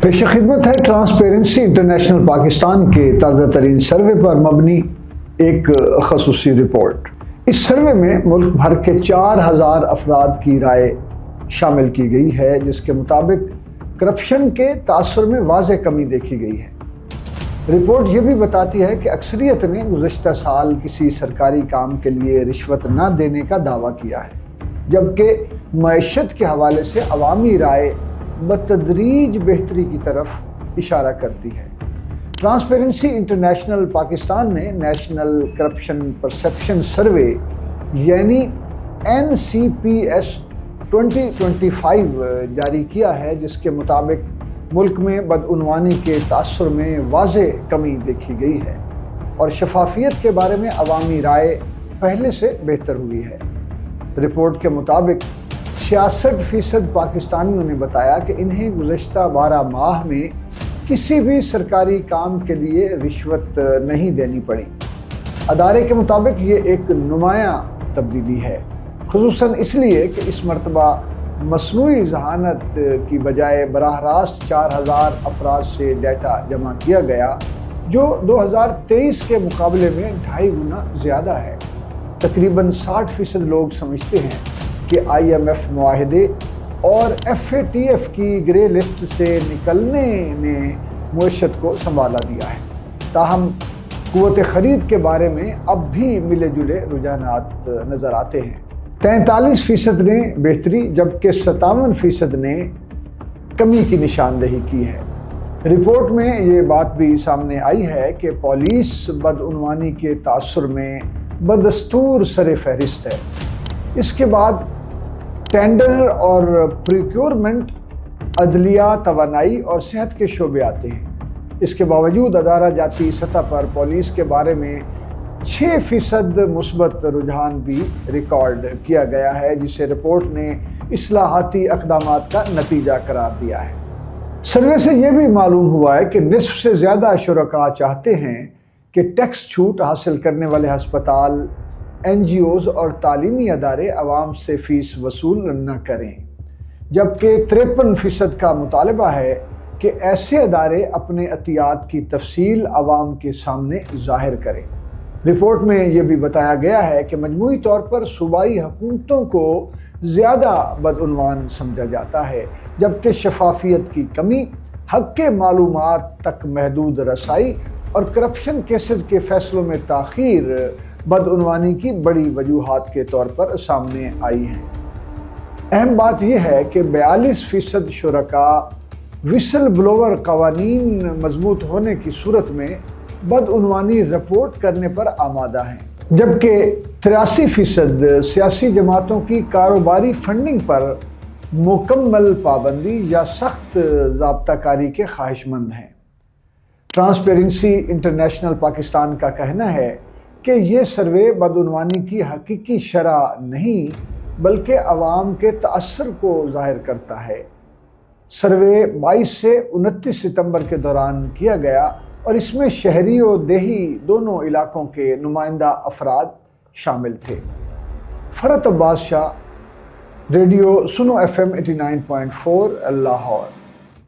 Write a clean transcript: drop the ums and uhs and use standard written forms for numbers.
پیش خدمت ہے ٹرانسپیرنسی انٹرنیشنل پاکستان کے تازہ ترین سروے پر مبنی ایک خصوصی رپورٹ۔ اس سروے میں ملک بھر کے 4000 افراد کی رائے شامل کی گئی ہے، جس کے مطابق کرپشن کے تاثر میں واضح کمی دیکھی گئی ہے۔ رپورٹ یہ بھی بتاتی ہے کہ اکثریت نے گزشتہ سال کسی سرکاری کام کے لیے رشوت نہ دینے کا دعویٰ کیا ہے، جبکہ معیشت کے حوالے سے عوامی رائے بتدریج بہتری کی طرف اشارہ کرتی ہے۔ ٹرانسپیرنسی انٹرنیشنل پاکستان نے نیشنل کرپشن پرسپشن سروے یعنی NCPS 2025 جاری کیا ہے، جس کے مطابق ملک میں بدعنوانی کے تاثر میں واضح کمی دیکھی گئی ہے اور شفافیت کے بارے میں عوامی رائے پہلے سے بہتر ہوئی ہے۔ رپورٹ کے مطابق 66% پاکستانیوں نے بتایا کہ انہیں گزشتہ 12 ماہ میں کسی بھی سرکاری کام کے لیے رشوت نہیں دینی پڑی۔ ادارے کے مطابق یہ ایک نمایاں تبدیلی ہے، خصوصاً اس لیے کہ اس مرتبہ مصنوعی ذہانت کی بجائے براہ راست 4000 افراد سے ڈیٹا جمع کیا گیا، جو 2023 کے مقابلے میں 2.5 گنا زیادہ ہے۔ تقریباً 60% لوگ سمجھتے ہیں کہ IMF معاہدے اور FATF کی گرے لسٹ سے نکلنے نے معیشت کو سنبھالا دیا ہے، تاہم قوت خرید کے بارے میں اب بھی ملے جلے رجحانات نظر آتے ہیں۔ 43% نے بہتری جبکہ 57% نے کمی کی نشاندہی کی ہے۔ رپورٹ میں یہ بات بھی سامنے آئی ہے کہ پولیس بدعنوانی کے تاثر میں بدستور سر فہرست ہے۔ اس کے بعد ٹینڈر اور پروکیورمنٹ، عدلیہ، توانائی اور صحت کے شعبے آتے ہیں۔ اس کے باوجود ادارہ جاتی سطح پر پولیس کے بارے میں 6% مثبت رجحان بھی ریکارڈ کیا گیا ہے، جسے رپورٹ نے اصلاحاتی اقدامات کا نتیجہ قرار دیا ہے۔ سروے سے یہ بھی معلوم ہوا ہے کہ نصف سے زیادہ شرکاء چاہتے ہیں کہ ٹیکس چھوٹ حاصل کرنے والے ہسپتال، NGOز اور تعلیمی ادارے عوام سے فیس وصول نہ کریں، جبکہ 53% کا مطالبہ ہے کہ ایسے ادارے اپنے عطیات کی تفصیل عوام کے سامنے ظاہر کریں۔ رپورٹ میں یہ بھی بتایا گیا ہے کہ مجموعی طور پر صوبائی حکومتوں کو زیادہ بدعنوان سمجھا جاتا ہے، جبکہ شفافیت کی کمی، حق کے معلومات تک محدود رسائی اور کرپشن کیسز کے فیصلوں میں تاخیر بدعنوانی کی بڑی وجوہات کے طور پر سامنے آئی ہیں۔ اہم بات یہ ہے کہ 42% شرکاء وسل بلوور قوانین مضبوط ہونے کی صورت میں بدعنوانی رپورٹ کرنے پر آمادہ ہیں، جبکہ 83% سیاسی جماعتوں کی کاروباری فنڈنگ پر مکمل پابندی یا سخت ضابطہ کاری کے خواہش مند ہیں۔ ٹرانسپیرنسی انٹرنیشنل پاکستان کا کہنا ہے کہ یہ سروے بدعنوانی کی حقیقی شرح نہیں بلکہ عوام کے تاثر کو ظاہر کرتا ہے۔ سروے 22 سے 29 ستمبر کے دوران کیا گیا اور اس میں شہری و دیہی دونوں علاقوں کے نمائندہ افراد شامل تھے۔ فرحت عباس شاہ، ریڈیو سنو FM 89.4 لاہور۔